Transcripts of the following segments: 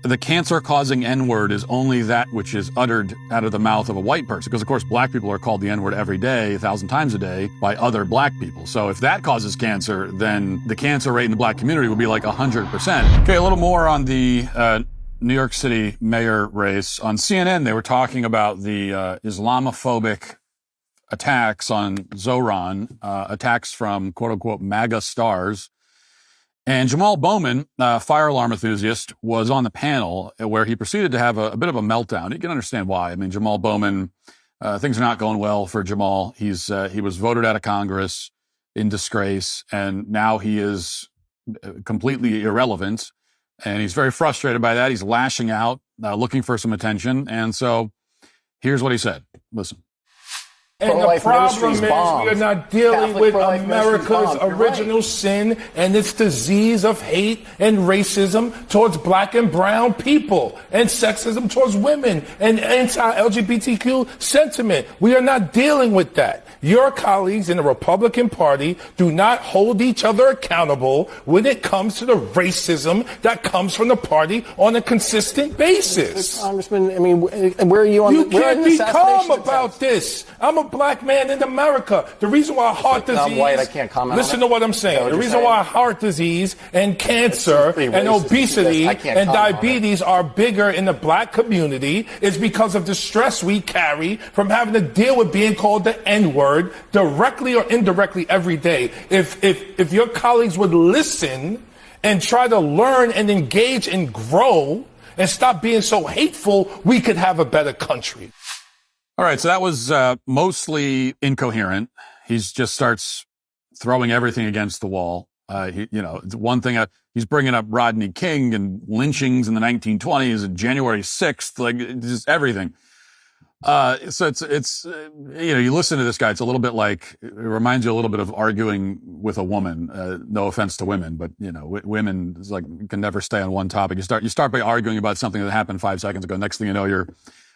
the cancer-causing N-word is only that which is uttered out of the mouth of a white person. Because, of course, black people are called the N-word every day, 1,000 times a day, by other black people. So if that causes cancer, then the cancer rate in the black community would be like 100%. Okay, a little more on the New York City mayor race. On CNN, they were talking about the Islamophobic attacks on Zoran, attacks from quote-unquote MAGA stars. And Jamaal Bowman, fire alarm enthusiast, was on the panel where he proceeded to have a bit of a meltdown. You can understand why. I mean, Jamaal Bowman, things are not going well for Jamal. He was voted out of Congress in disgrace, and now he is completely irrelevant. And he's very frustrated by that. He's lashing out, looking for some attention. And so here's what he said. Listen. And the problem is we are not dealing with America's original sin and its disease of hate and racism towards black and brown people and sexism towards women and anti-LGBTQ sentiment. We are not dealing with that. Your colleagues in the Republican Party do not hold each other accountable when it comes to the racism that comes from the party on a consistent basis. Congressman, I mean, where are you on? You can't be calm about this. I'm a black man in America. The reason why heart disease... I'm white, I can't comment Listen to what I'm saying. The reason why heart disease and cancer and obesity and diabetes are bigger in the black community is because of the stress we carry from having to deal with being called the N-word directly or indirectly every day. If your colleagues would listen and try to learn and engage and grow and stop being so hateful, we could have a better country. All right, so that was mostly incoherent. He just starts throwing everything against the wall. One thing, he's bringing up Rodney King and lynchings in the 1920s and January 6th, like just everything. So it's you listen to this guy, it's a little bit like, it reminds you a little bit of arguing with a woman. No offense to women, but women is like, can never stay on one topic. You start by arguing about something that happened 5 seconds ago. Next thing you know, you're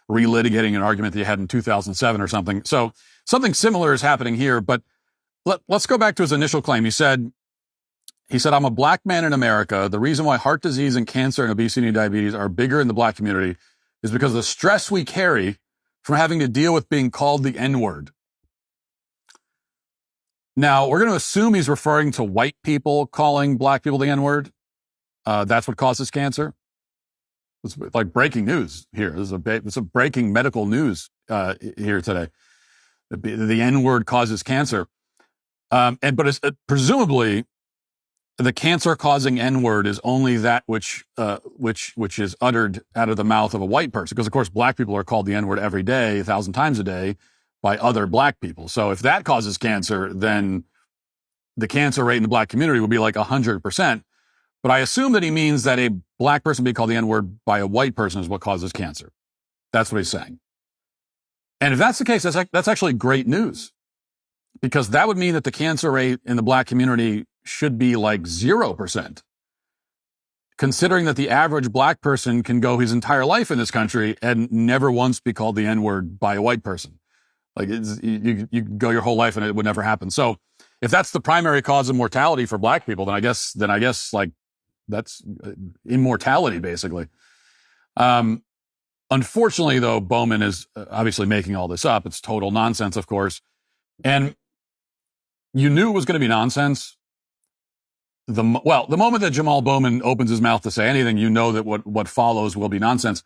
relitigating an argument that you had in 2007 or something. So something similar is happening here, but let's go back to his initial claim. He said, I'm a black man in America. The reason why heart disease and cancer and obesity and diabetes are bigger in the black community is because of the stress we carry from having to deal with being called the N-word. Now, we're going to assume he's referring to white people calling black people the N-word. That's what causes cancer. It's like breaking news here. It's a breaking medical news here today. The N-word causes cancer. But presumably, the cancer-causing N-word is only that which is uttered out of the mouth of a white person. Because, of course, black people are called the N-word every day, 1,000 times a day, by other black people. So if that causes cancer, then the cancer rate in the black community would be like 100%. But I assume that he means that a black person being called the N-word by a white person is what causes cancer. That's what he's saying. And if that's the case, that's actually great news. Because that would mean that the cancer rate in the black community should be like 0%. Considering that the average black person can go his entire life in this country and never once be called the N-word by a white person. Like you go your whole life and it would never happen. So if that's the primary cause of mortality for black people, then I guess like that's immortality basically. Unfortunately though, Bowman is obviously making all this up. It's total nonsense, of course. And you knew it was going to be nonsense. The moment that Jamaal Bowman opens his mouth to say anything, you know that what follows will be nonsense.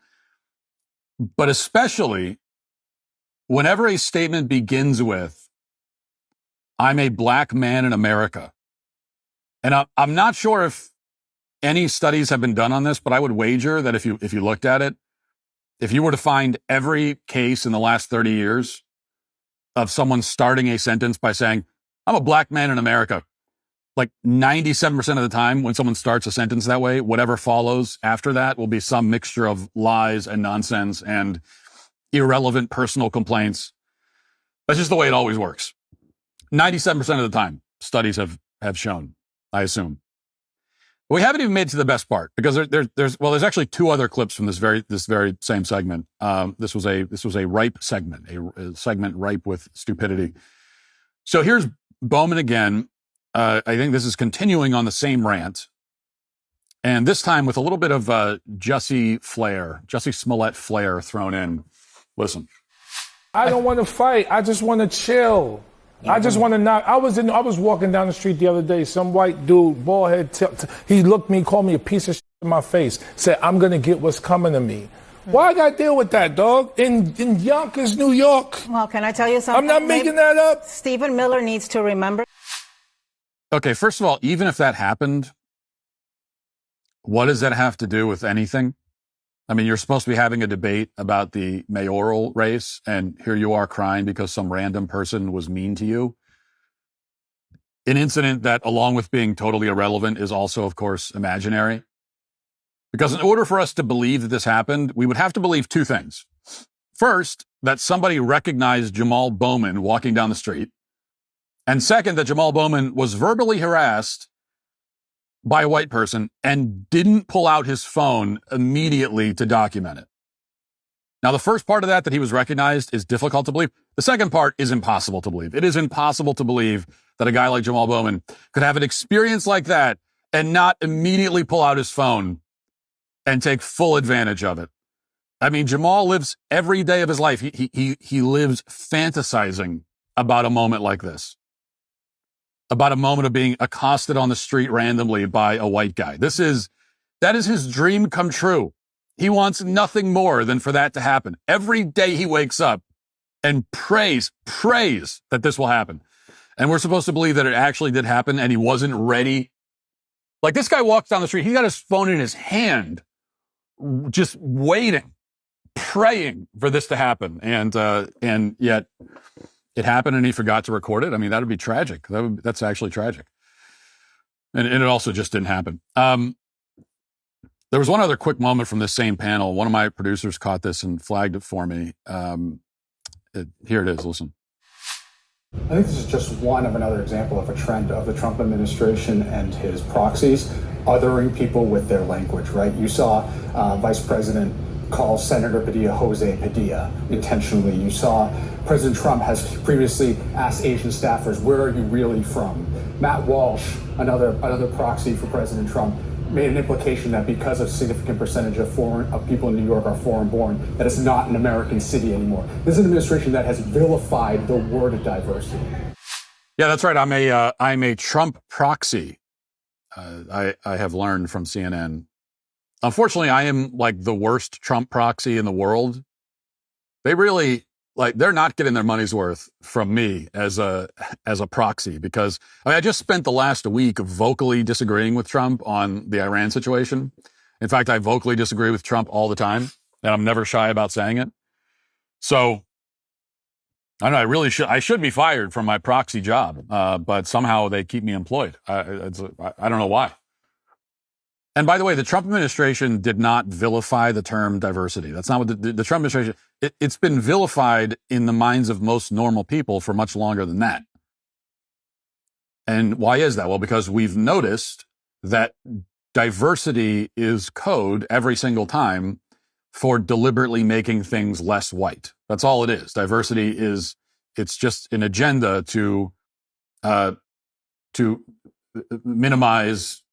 But especially whenever a statement begins with, I'm a black man in America. And I'm not sure if any studies have been done on this, but I would wager that if you looked at it, if you were to find every case in the last 30 years of someone starting a sentence by saying, I'm a black man in America, like 97% of the time when someone starts a sentence that way, whatever follows after that will be some mixture of lies and nonsense and irrelevant personal complaints. That's just the way it always works. 97% of the time, studies have shown, I assume. But we haven't even made to the best part because there's actually 2 other clips from this very same segment. This was a ripe segment, a segment ripe with stupidity. So here's Bowman again. I think this is continuing on the same rant. And this time with a little bit of Jussie Smollett flair thrown in. Listen. I don't want to fight. I just want to chill. I just want to not. I was walking down the street the other day. Some white dude, bald head, he looked me, called me a piece of shit in my face. Said, "I'm gonna get what's coming to me." Why I gotta deal with that, dog? In Yonkers, New York. Well, can I tell you something? I'm not making that up. Stephen Miller needs to remember. Okay, first of all, even if that happened, what does that have to do with anything? I mean, you're supposed to be having a debate about the mayoral race, and here you are crying because some random person was mean to you. An incident that, along with being totally irrelevant, is also, of course, imaginary. Because in order for us to believe that this happened, we would have to believe two things. First, that somebody recognized Jamaal Bowman walking down the street. And second, that Jamaal Bowman was verbally harassed by a white person and didn't pull out his phone immediately to document it. Now, the first part of that he was recognized is difficult to believe. The second part is impossible to believe. It is impossible to believe that a guy like Jamaal Bowman could have an experience like that and not immediately pull out his phone and take full advantage of it. I mean, Jamal lives every day of his life. He lives fantasizing about a moment like this. About a moment of being accosted on the street randomly by a white guy. That is his dream come true. He wants nothing more than for that to happen. Every day he wakes up and prays that this will happen. And we're supposed to believe that it actually did happen and he wasn't ready. Like, this guy walks down the street, he got his phone in his hand, just waiting, praying for this to happen. And yet it happened and he forgot to record it. I mean, that would be tragic. That's actually tragic. And it also just didn't happen. There was one other quick moment from this same panel. One of my producers caught this and flagged it for me. Here it is. Listen. I think this is just one of another example of a trend of the Trump administration and his proxies othering people with their language, right? You saw Vice President call Senator Padilla Jose Padilla intentionally. You saw President Trump has previously asked Asian staffers, "Where are you really from?" Matt Walsh, another proxy for President Trump, made an implication that because a significant percentage of people in New York are foreign-born, that it's not an American city anymore. This is an administration that has vilified the word diversity. Yeah, that's right. I'm a Trump proxy. I have learned from CNN. Unfortunately, I am like the worst Trump proxy in the world. They really, they're not getting their money's worth from me as a proxy, because I just spent the last week vocally disagreeing with Trump on the Iran situation. In fact, I vocally disagree with Trump all the time, and I'm never shy about saying it. So I don't know, I should be fired from my proxy job, but somehow they keep me employed. I don't know why. And by the way, the Trump administration did not vilify the term diversity. That's not what the Trump administration, it's been vilified in the minds of most normal people for much longer than that. And why is that? Well, because we've noticed that diversity is code every single time for deliberately making things less white. That's all it is. Diversity it's just an agenda to minimize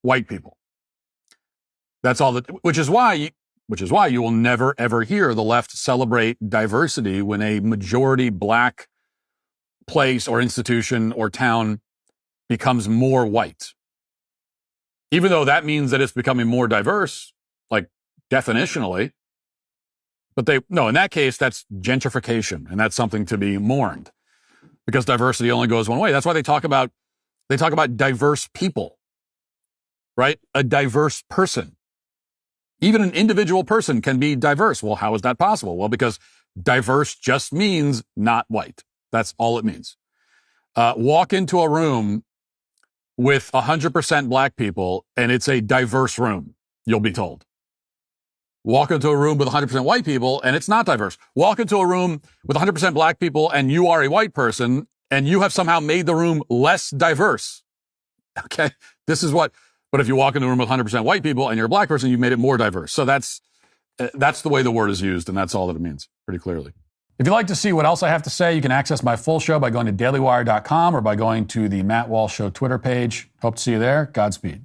white people. That's all which is why you will never ever hear the left celebrate diversity when a majority black place or institution or town becomes more white. Even though that means that it's becoming more diverse, like definitionally. But in that case, that's gentrification, and that's something to be mourned, because diversity only goes one way. That's why they talk about diverse people, right? A diverse person. Even an individual person can be diverse. Well, how is that possible? Well, because diverse just means not white. That's all it means. Walk into a room with 100% black people, and it's a diverse room, you'll be told. Walk into a room with 100% white people, and it's not diverse. Walk into a room with 100% black people, and you are a white person, and you have somehow made the room less diverse. Okay? But if you walk into a room with 100% white people and you're a black person, you've made it more diverse. So that's the way the word is used, and that's all that it means, pretty clearly. If you'd like to see what else I have to say, you can access my full show by going to dailywire.com or by going to the Matt Walsh Show Twitter page. Hope to see you there. Godspeed.